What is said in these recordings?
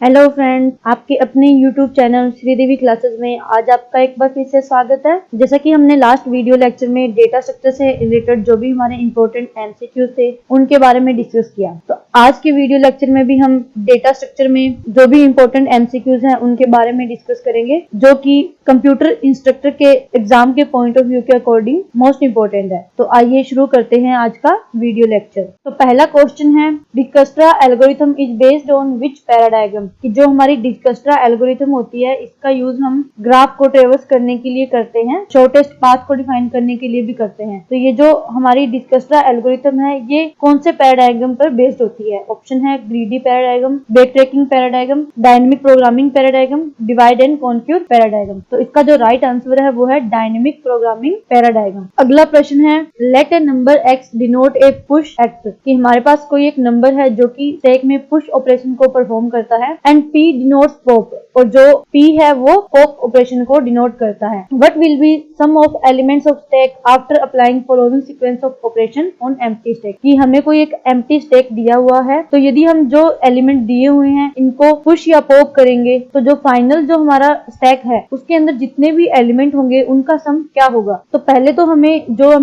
Hello friends, आपके अपने YouTube channel Sridevi classes में आज आपका एक बार फिर से स्वागत है। जैसा कि हमने लास्ट वीडियो लेक्चर में डेटा स्ट्रक्चर से रिलेटेड जो भी हमारे इंपॉर्टेंट MCQs थे उनके बारे में डिस्कस किया, तो आज के वीडियो लेक्चर में भी हम डेटा स्ट्रक्चर में जो भी इंपॉर्टेंट MCQs हैं उनके बारे में डिस्कस करेंगे, जो कि कंप्यूटर इंस्ट्रक्टर के एग्जाम के पॉइंट ऑफ व्यू के अकॉर्डिंग मोस्ट इंपॉर्टेंट है। तो आइए शुरू करते हैं आज का वीडियो लेक्चर। तो पहला क्वेश्चन है, Dijkstra algorithm is based on which paradigm, कि जो हमारी डिजकस्ट्रा एल्गोरिथम होती है इसका यूज हम ग्राफ को ट्रेवर्स करने के लिए करते हैं, शॉर्टेस्ट पाथ को डिफाइन करने के लिए भी करते हैं। तो ये जो हमारी डिजकस्ट्रा एल्गोरिथम है ये कौन से पैराडाइग्राम पर बेस्ड होती है? ऑप्शन है greedy paradigm, backtracking paradigm, dynamic programming paradigm, divide and conquer paradigm. तो इसका जो राइट आंसर है वो है डायनेमिक प्रोग्रामिंग पैराडाइग्राम। अगला प्रश्न है, लेट ए नंबर x डिनोट ए पुश एक्ट, कि हमारे पास कोई एक नंबर है जो कि स्टैक में पुश ऑपरेशन को परफॉर्म करता है, एंड p डिनोट्स पॉप, और जो p है वो पॉप ऑपरेशन को डिनोट करता है। What will be sum of elements of stack after applying following sequence of operation on empty stack, कि हमें कोई एक एम्प्टी स्टैक दिया हुआ है, तो यदि हम जो एलिमेंट दिए हुए हैं इनको पुश या पॉप करेंगे तो जो फाइनल जो हमारा स्टैक है उसके अंदर जितने भी एलिमेंट होंगे उनका सम क्या होगा। तो पहले तो हमें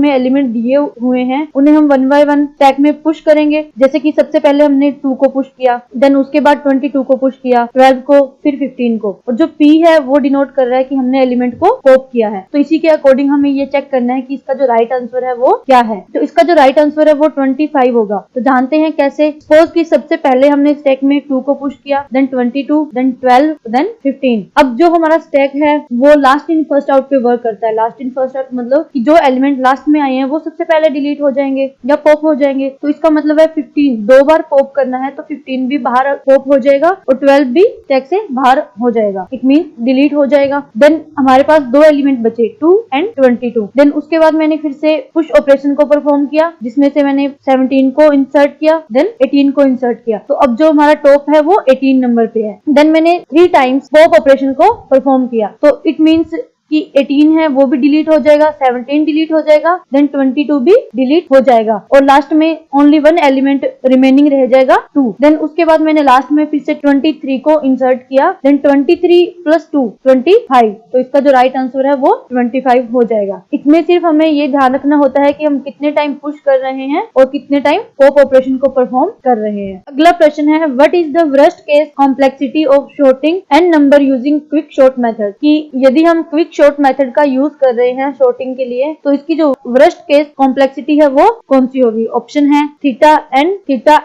एलिमेंट दिए हुए हैं उन्हें हम 1 बाय 1 स्टैक में पुश करेंगे। जैसे कि सबसे पहले हमने 2 को पुश किया, देन उसके बाद 22 को पुश किया, 12 को, फिर 15 को, और जो p है वो डिनोट कर रहा है कि हमने एलिमेंट को पॉप किया है। तो इसी के अकॉर्डिंग हमें ये चेक करना है कि इसका जो राइट आंसर है वो क्या है। तो इसका जो राइट आंसर है वो 25 होगा। तो जानते हैं कैसे। सपोज कि सबसे पहले हमने स्टैक में 2 को पुश किया, देन 22, देन 12, देन 15। अब जो हमारा स्टैक है वो लास्ट इन फर्स्ट आउट पे वर्क करता है। लास्ट इन फर्स्ट आउट मतलब कि जो एलिमेंट लास्ट में आए हैं वो सबसे पहले डिलीट हो जाएंगे या पॉप हो जाएंगे। तो इसका मतलब है 15 2 बार पॉप करना है, तो 15 भी बाहर पॉप हो जाएगा और 12 भी स्टैक से बाहर हो जाएगा, इट मीन डिलीट हो जाएगा। देन हमारे पास 2 एलिमेंट बचे, 2 एंड 22। देन उसके बाद मैंने फिर से पुश ऑपरेशन को परफॉर्म किया, जिसमें से मैंने 17 को इंसर्ट किया, देन 18 को इंसर्ट किया। तो अब जो हमारा टॉप है वो 18 नंबर पे है। देन मैंने 3 टाइम्स पॉप ऑपरेशन को परफॉर्म किया, तो इट मीन्स कि 18 है वो भी डिलीट हो जाएगा, 17 डिलीट हो जाएगा, देन 22 भी डिलीट हो जाएगा, और लास्ट में ओनली 1 एलिमेंट रिमेनिंग रह जाएगा 2। देन उसके बाद मैंने लास्ट में फिर से 23 को इंसर्ट किया, देन 23 प्लस 2 25। तो इसका जो राइट आंसर है वो 25 हो जाएगा। इसमें सिर्फ हमें ये ध्यान रखना होता है कि हम कितने टाइम पुश कर रहे हैं और कितने टाइम पॉप ऑपरेशन को परफॉर्म कर रहे हैं। अगला प्रश्न है, what is the worst case complexity of sorting and number using quick sort method, कि यदि हम क्विक शॉर्ट मेथड का यूज कर रहे हैं शॉर्टिंग के लिए तो इसकी जो वर्स्ट केस कॉम्प्लेक्सिटी है वो कौन सी होगी। ऑप्शन है theta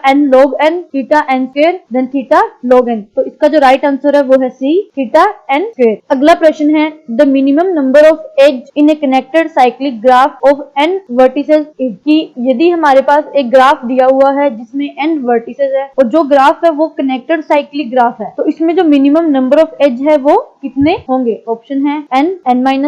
N log N, theta N square, then theta log N. तो इसका जो राइट आंसर है वो है सी, थीटा एन स्क्वायर। अगला प्रश्न है, the minimum number of edge in a connected cyclic graph of N vertices is, कि यदि हमारे पास एक ग्राफ दिया हुआ है जिसमें एन वर्टिसेस है और जो ग्राफ है वो कनेक्टेड साइक्लिक ग्राफ है, तो इसमें जो मिनिमम नंबर ऑफ एज है वो कितने होंगे। ऑप्शन है n-1,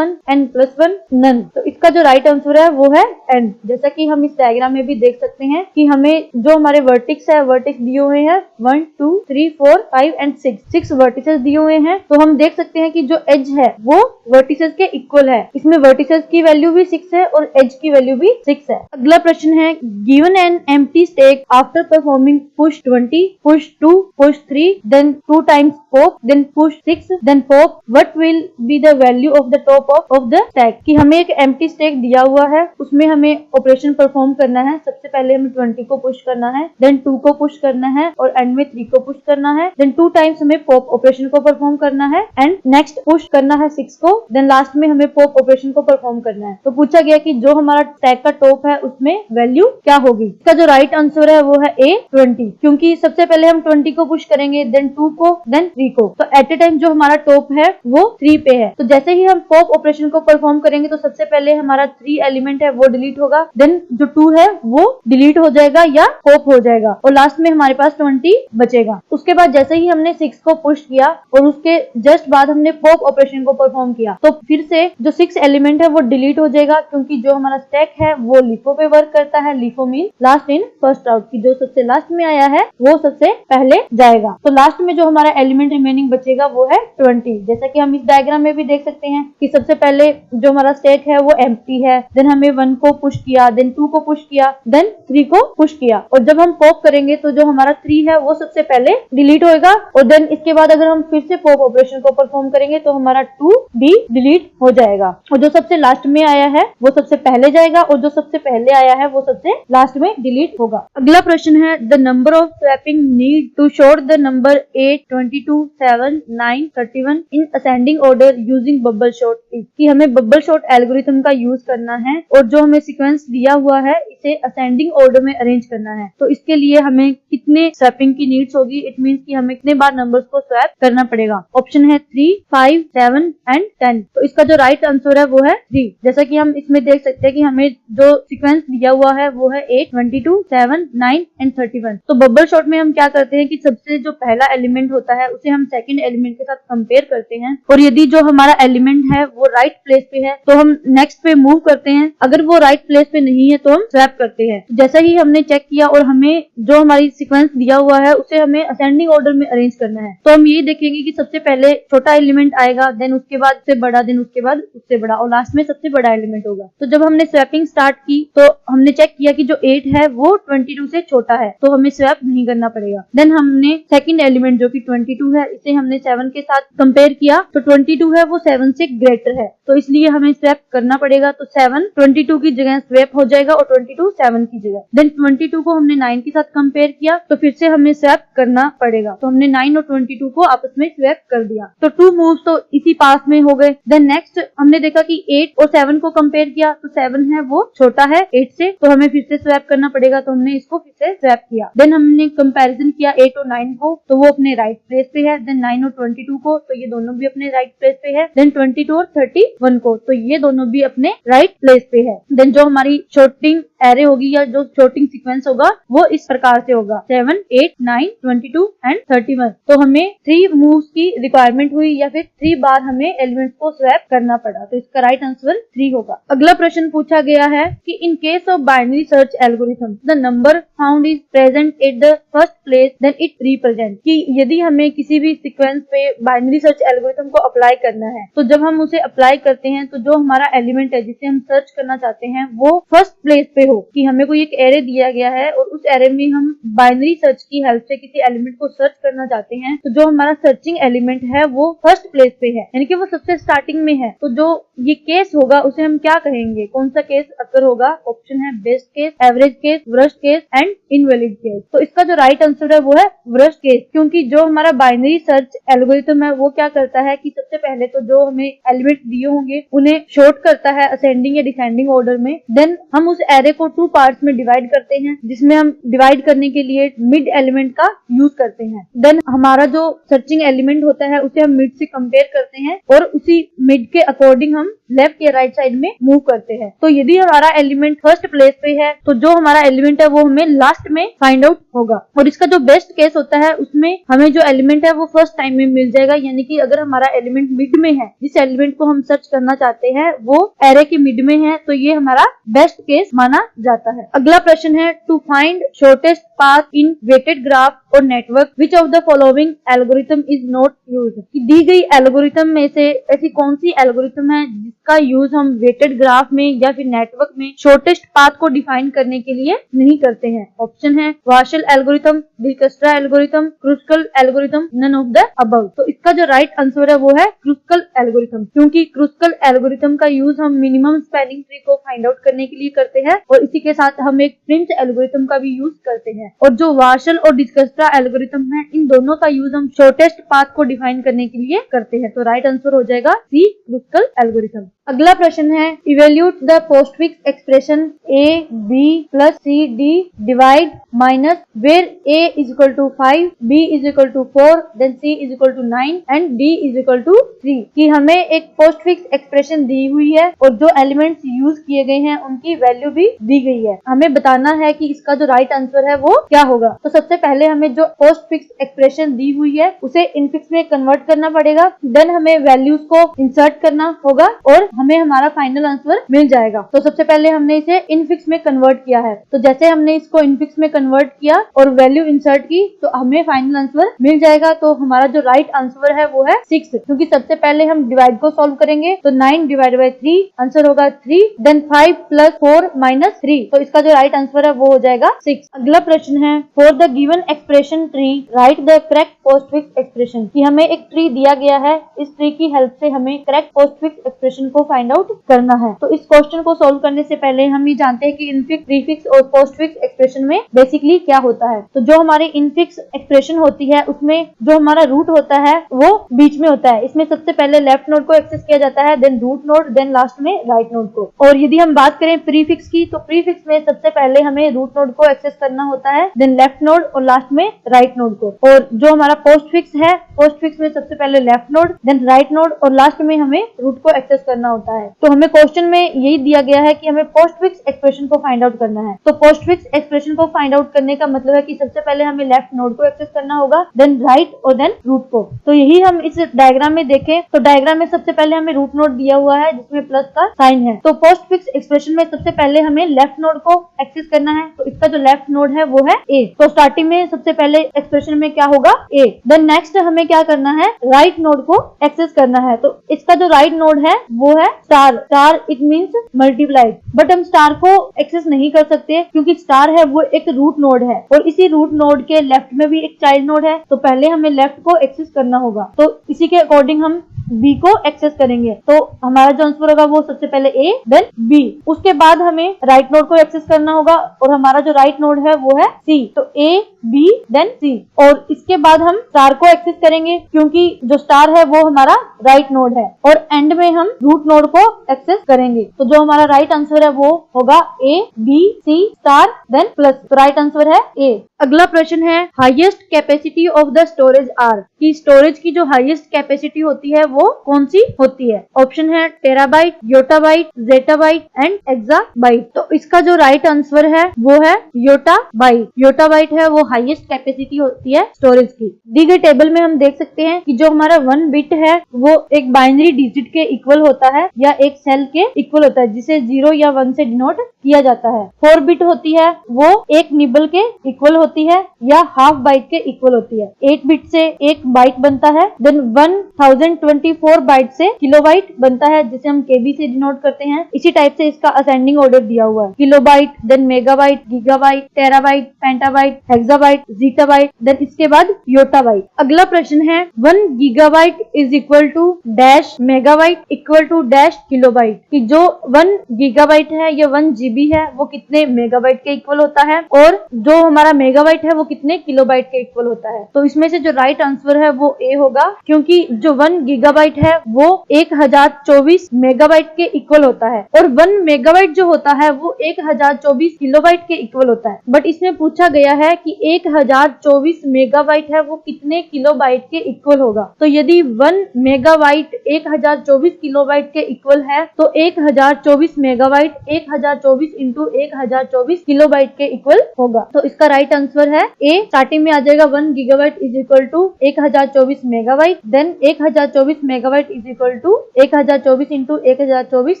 n+1, नन। तो इसका जो राइट आंसर है वो है n। जैसा कि हम इस डायग्राम में भी देख सकते हैं कि हमें जो हमारे वर्टिक्स दिए हुए हैं 1 2 3 4 5 एंड 6 वर्टिसेस दिए हुए हैं। तो हम देख सकते हैं कि जो एज है वो वर्टिसेस के इक्वल है। इसमें वर्टिसेस की वैल्यू भी 6 है और एज की वैल्यू भी 6 है। अगला प्रश्न है, given an empty stack after performing push 20, push 2, push 3, then 2 times pop, then push 6, then pop, what will be the value of the top of the stack, कि हमें एक एम्प्टी स्टैक दिया हुआ है, उसमें हमें ऑपरेशन परफॉर्म करना है। सबसे पहले हमें 20 को पुश करना है, देन 2 को पुश करना है और एंड में 3 को पुश करना है, देन 2 टाइम्स हमें पॉप ऑपरेशन को परफॉर्म करना है एंड नेक्स्ट पुश करना है 6 को, देन लास्ट में हमें पॉप ऑपरेशन को परफॉर्म करना है। तो पूछा गया कि जो हमारा स्टैक का टॉप है उसमें वैल्यू क्या होगी। इसका जो राइट आंसर है वो है A 20, क्योंकि सबसे पहले हम 20 को पुश करेंगे, देन 2 को, देन 3 को। तो एट ए टाइम जो हमारा टॉप है वो 3 पे है। तो जैसे ही हम पॉप ऑपरेशन को परफॉर्म करेंगे तो सबसे पहले हमारा 3 एलिमेंट है वो डिलीट होगा, देन जो 2 है वो डिलीट हो जाएगा या पॉप हो जाएगा और लास्ट में हमारे पास 20 बचेगा। उसके बाद जैसे ही हमने 6 को पुश किया और उसके जस्ट बाद हमने पॉप ऑपरेशन को परफॉर्म किया तो फिर से जो 6 एलिमेंट है वो डिलीट हो जाएगा, क्योंकि जो हमारा स्टैक है वो लिफो पे वर्क करता है। LIFO mean last in first out, की जो सबसे लास्ट में आया है वो सबसे पहले जाएगा। तो लास्ट में जो हमारा एलिमेंट रिमेनिंग बचेगा वो है 20। जैसा कि हम इस डायग्राम में भी देख सकते सकते हैं कि सबसे पहले जो हमारा स्टेट है वो एम्प्टी है, देन हमें 1 को पुश किया, देन 2 को पुश किया, देन 3 को पुश किया, और जब हम पॉप करेंगे तो जो हमारा 3 है वो सबसे पहले डिलीट होएगा, और देन इसके बाद अगर हम फिर से पॉप ऑपरेशन को परफॉर्म करेंगे तो हमारा 2 भी डिलीट हो जाएगा, और जो सबसे लास्ट में आया है वो सबसे पहले जाएगा, और जो सबसे पहले आया है वो सबसे लास्ट में डिलीट होगा। अगला प्रश्न है the number of swapping need to sort the number 8, 22, 7, 9, 31 in ascending order using bubble sort is, कि हमें बबल शॉर्ट एल्गोरिथम का यूज करना है और जो हमें सीक्वेंस दिया हुआ है इसे असेंडिंग ऑर्डर में अरेंज करना है। तो इसके लिए हमें कितने स्वैपिंग की नीड्स होगी, इट मींस कि हमें कितने बार नंबर्स को स्वैप करना पड़ेगा। ऑप्शन है 3, 5, 7 एंड 10। तो इसका जो राइट आंसर है वो है 3। जैसा कि हम इसमें देख सकते हैं कि हमें जो सीक्वेंस दिया हुआ है वो है 8, 22, 7, 9 एंड 31। तो बबल शॉर्ट में हम क्या करते हैं कि सबसे जो पहला एलिमेंट होता है उसे हम सेकंड एलिमेंट के साथ कंपेयर करते हैं, और यदि जो हमारा एलिमेंट है वो राइट प्लेस पे है तो हम नेक्स्ट पे मूव करते हैं, अगर वो राइट प्लेस पे नहीं है तो हम स्वैप करते हैं। जैसा ही हमने चेक किया और हमें जो हमारी सीक्वेंस दिया हुआ है उसे हमें असेंडिंग ऑर्डर में अरेंज करना है, तो हम ये देखेंगे कि सबसे पहले छोटा एलिमेंट आएगा, देन उसके बाद उससे बड़ा, देन उसके बाद उससे बड़ा, और लास्ट में सबसे बड़ा एलिमेंट होगा। तो जब हमने स्वैपिंग स्टार्ट की तो हमने चेक किया कि जो 8 है वो 22 से छोटा है, तो हमें स्वैप नहीं करना पड़ेगा। देन हमने सेकंड एलिमेंट जो कि 22 है इसे हमने 7 के साथ कंपेयर किया, तो 22 है वो 7 से ग्रेटर है, तो इसलिए हमें स्वैप करना पड़ेगा। तो 7 22 की जगह स्वैप हो जाएगा और 22 7 की जगह। देन 22 को हमने 9 के साथ कंपेयर किया, तो फिर से हमें स्वैप करना पड़ेगा, तो हमने 9 और 22 को आपस में स्वैप कर दिया, तो 2 मूव्स तो इसी पास में हो गए। देन नेक्स्ट हमने देखा कि 8 और 7 को कंपेयर किया, तो 7 है वो छोटा है 8 से, तो हमें फिर से स्वैप करना पड़ेगा, तो हमने इसको फिर से स्वैप किया। देन हमने कंपैरिजन किया 8 और 9 को, तो वो अपने राइट प्लेस पे है। देन 9 और 22 को, तो ये दोनों भी अपने राइट प्लेस पे है। देन 22 और 31 को, तो ये दोनों भी अपने राइट प्लेस पे है। देन जो हमारी शॉर्टिंग एरे होगी या जो शॉर्टिंग सीक्वेंस होगा वो इस प्रकार से होगा 7, 8, 9, 22 एंड 31। तो हमें 3 मूव्स की रिक्वायरमेंट हुई या फिर 3 बार हमें एलिमेंट्स को स्वैप करना पड़ा, तो इसका राइट आंसर 3 होगा। अगला प्रश्न पूछा गया है कि in case of binary search algorithm the number found is present at the first place then it represent, कि यदि हमें किसी भी सीक्वेंस पे बाइनरी सर्च एल्गोरिथम को अप्लाई करना है तो जब हम उसे अप्लाई करते हैं तो जो हमारा एलिमेंट है जिसे हम सर्च करना चाहते हैं वो फर्स्ट प्लेस पे हो, कि हमें कोई एक एरे दिया गया है और उस एरे में हम बाइनरी सर्च की हेल्प से किसी एलिमेंट को सर्च करना चाहते हैं, तो जो हमारा सर्चिंग एलिमेंट है वो फर्स्ट प्लेस पे है, यानी कि वो सबसे स्टार्टिंग में है। तो जो ये केस होगा उसे हम क्या कहेंगे, कौन सा केस अकर होगा? ऑप्शन है best case, average case, worst case and invalid case. तो इसका जो राइट आंसर है वो है वर्स्ट केस, क्योंकि जो हमारा बाइनरी सर्च एल्गोरिथम है वो क्या करता है कि सबसे पहले तो जो हमें एलिमेंट दिए होंगे उन्हें शॉर्ट करता है असेंडिंग या डिसेंडिंग ऑर्डर में। देन हम उस एरे को 2 पार्ट्स में डिवाइड करते हैं, जिसमें हम डिवाइड करने के लिए मिड एलिमेंट का यूज करते हैं। देन हमारा जो सर्चिंग एलिमेंट होता है उसे हम मिड से कंपेयर करते हैं और उसी मिड के अकॉर्डिंग हम लेफ्ट या राइट साइड में मूव करते हैं। तो यदि हमारा एलिमेंट फर्स्ट प्लेस पे है तो जो हमारा एलिमेंट है वो हमें लास्ट में फाइंड आउट होगा, और इसका जो बेस्ट केस होता है उसमें हमें जो एलिमेंट है वो फर्स्ट टाइम में मिल जाएगा, यानी कि अगर हमारा एलिमेंट मिड में है, जिस एलिमेंट को हम सर्च करना चाहते हैं वो एरे के मिड में है, तो ये हमारा बेस्ट केस माना जाता है। अगला प्रश्न है to find shortest path in weighted graph और network which of the following algorithm is not used, कि दी गई एल्गोरिथम में से ऐसी कौन सी एल्गोरिथम है जिसका यूज हम वेटेड ग्राफ में या फिर नेटवर्क में शॉर्टेस्ट पाथ को डिफाइन करने के लिए नहीं करते हैं। ऑप्शन है Warshall algorithm, Dijkstra algorithm, Kruskal algorithm, none of the above. तो इसका जो राइट आंसर है वो है क्रुस्कल एल्गोरिथम, क्योंकि क्रुस्कल एल्गोरिथम का यूज हम मिनिमम स्पैनिंग ट्री को फाइंड आउट करने के लिए करते हैं और इसी के साथ हम एक प्रिंस एल्गोरिथम का भी यूज करते हैं। और जो वार्शल और डिजकस्ट्रा एल्गोरिथम है इन दोनों का यूज हम शॉर्टेस्ट पाथ को डिफाइन करने के लिए करते हैं। तो राइट आंसर हो जाएगा सी, क्रुस्कल एल्गोरिथम। अगला प्रश्न है evaluate the postfix expression a b plus c d divide minus where a is equal to 5, b is equal to 4, then c is equal to 9 and d is equal to 3, कि हमें एक postfix expression दी हुई है और जो elements use किए गए हैं उनकी वैल्यू भी दी गई है। हमें बताना है कि इसका जो राइट आंसर है वो क्या होगा। तो सबसे पहले हमें जो पोस्टफिक्स एक्सप्रेशन दी हुई है उसे इनफिक्स में कन्वर्ट करना पड़ेगा, देन हमें वैल्यूज को इंसर्ट करना होगा और हमें हमारा फाइनल आंसर मिल जाएगा। तो सबसे पहले हमने इसे इनफिक्स में कन्वर्ट किया है, तो जैसे हमने इसको इनफिक्स में कन्वर्ट किया और वैल्यू इंसर्ट की तो हमें फाइनल आंसर मिल जाएगा। तो हमारा जो राइट आंसर है वो है 6, क्योंकि सबसे पहले हम डिवाइड को सॉल्व करेंगे तो 9 डिवाइड बाई 3 आंसर होगा 3, देन 5 प्लस 4 माइनस 3, तो इसका जो राइट आंसर है वो हो जाएगा 6। अगला प्रश्न है for the given expression tree right the correct postfix expression, कि हमें एक ट्री दिया गया है, इस ट्री की हेल्प से हमें करेक्ट पोस्टफिक्स एक्सप्रेशन को फाइंड आउट करना है। तो इस क्वेश्चन को सॉल्व करने से पहले हम ये जानते हैं कि इनफिक्स, प्रीफिक्स और पोस्टफिक्स एक्सप्रेशन में बेसिकली क्या होता है। तो जो हमारी इनफिक्स एक्सप्रेशन होती है उसमें जो हमारा रूट होता है वो बीच में होता है। इसमें सबसे पहले लेफ्ट नोड को एक्सेस किया जाता है, then root node, then last में राइट नोड को। और यदि हम बात करें प्रीफिक्स की, तो प्रीफिक्स में सबसे पहले हमें रूट नोड को एक्सेस करना होता है, देन लेफ्ट नोड और लास्ट में राइट नोड को। और जो हमारा पोस्टफिक्स है, पोस्टफिक्स में सबसे पहले left node, then right node और लास्ट में हमें रूट को एक्सेस करना होता है। तो हमें क्वेश्चन में यही दिया गया है कि हमें पोस्टफिक्स एक्सप्रेशन को फाइंड आउट करना है। तो पोस्टफिक्स एक्सप्रेशन को फाइंड आउट करने का मतलब है कि सबसे पहले हमें लेफ्ट नोड को एक्सेस करना होगा, देन राइट और देन रूट को। तो यही हम इस डायग्राम में देखें तो डायग्राम में सबसे पहले हमें रूट नोड दिया हुआ है जिसमें प्लस का साइन है। तो पोस्टफिक्स एक्सप्रेशन में सबसे पहले हमें लेफ्ट नोड को एक्सेस करना है, तो इसका जो लेफ्ट नोड है वो है ए। तो स्टार्टिंग में सबसे पहले एक्सप्रेशन में क्या होगा ए, देन नेक्स्ट हमें क्या करना है, राइट नोड को एक्सेस करना है। तो इसका जो राइट नोड है वो है star. Star it means multiplied, but हम स्टार को एक्सेस नहीं कर सकते क्योंकि स्टार है वो एक रूट नोड है और इसी रूट नोड के लेफ्ट में भी एक चाइल्ड नोड है। तो पहले हमें लेफ्ट को एक्सेस करना होगा, तो इसी के अकॉर्डिंग हम बी को एक्सेस करेंगे। तो हमारा जो आंसर होगा वो सबसे पहले ए देन बी, उसके बाद हमें राइट नोड को एक्सेस करना होगा और हमारा जो राइट नोड है वो है सी। तो ए बी देन सी, और इसके बाद हम स्टार को एक्सेस करेंगे क्योंकि जो स्टार है वो हमारा राइट नोड है, और एंड में हम रूट नोड को एक्सेस करेंगे। तो जो हमारा राइट आंसर है वो होगा A B C star then plus, तो राइट आंसर है ए। अगला प्रश्न है highest capacity of the storage are, कि स्टोरेज की जो हाईएस्ट कैपेसिटी होती है वो कौन सी होती है। ऑप्शन है terabyte, yottabyte, zettabyte and exabyte. तो इसका जो राइट आंसर है वो है योटाबाइट। योटाबाइट है वो हाईएस्ट कैपेसिटी होती है स्टोरेज की। दी गई टेबल में हम देख सकते हैं कि जो हमारा 1 बिट है वो एक बाइनरी डिजिट के इक्वल होता है या एक सेल के इक्वल होता है जिसे 0 या 1 से डिनोट किया जाता है। 4 बिट होती है वो एक निबल के इक्वल होती है या हाफ बाइट के इक्वल होती है। 8 बिट से एक बाइट बनता है, देन 1024 बाइट से किलोबाइट बनता है जिसे हम केबी से डिनोट करते हैं। इसी टाइप से इसका असेंडिंग ऑर्डर दिया हुआ है, kilobyte, then megabyte, gigabyte, terabyte, petabyte, exabyte, zettabyte, then इसके बाद योटाबाइट। अगला प्रश्न है 1 gigabyte is equal to dash megabyte equal to dash kilobyte, कि जो 1 गीगाबाइट है या 1 जीबी है वो कितने मेगाबाइट के इक्वल होता है और जो हमारा मेगाबाइट है वो कितने किलोबाइट के इक्वल होता है। तो इसमें से जो राइट आंसर है वो ए होगा, क्योंकि जो 1 गीगाबाइट है वो 1024 मेगाबाइट के इक्वल होता है और 1 मेगाबाइट जो होता है वो 1024 किलोबाइट के इक्वल होता है। बट इसमें पूछा गया है कि 1024 मेगाबाइट है वो कितने किलोबाइट के इक्वल होगा। तो यदि 1 मेगाबाइट 1024 किलोबाइट के इक्वल है तो 1024 मेगाबाइट 1024 इंटू 1024 किलोबाइट के इक्वल होगा। तो इसका राइट आंसर है ए। स्टार्टिंग में आ जाएगा 1 gigabyte is equal to 1024 megabyte, then 1024 megabyte is equal to 1024 into 1024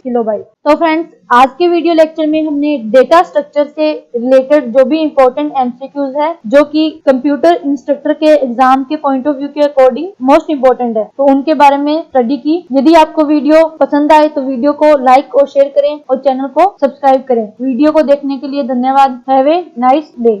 kilobyte. तो फ्रेंड्स आज के वीडियो लेक्चर में हमने डेटा स्ट्रक्चर से रिलेटेड जो भी इंपॉर्टेंट एमसीक्यूज है जो कि कंप्यूटर इंस्ट्रक्टर के एग्जाम के पॉइंट ऑफ व्यू के अकॉर्डिंग मोस्ट इंपॉर्टेंट है, तो उनके बारे में स्टडी की। यदि आपको वीडियो पसंद आए तो वीडियो को लाइक और शेयर करें और चैनल को सब्सक्राइब करें। वीडियो को देखने के लिए धन्यवाद। Have a nice day.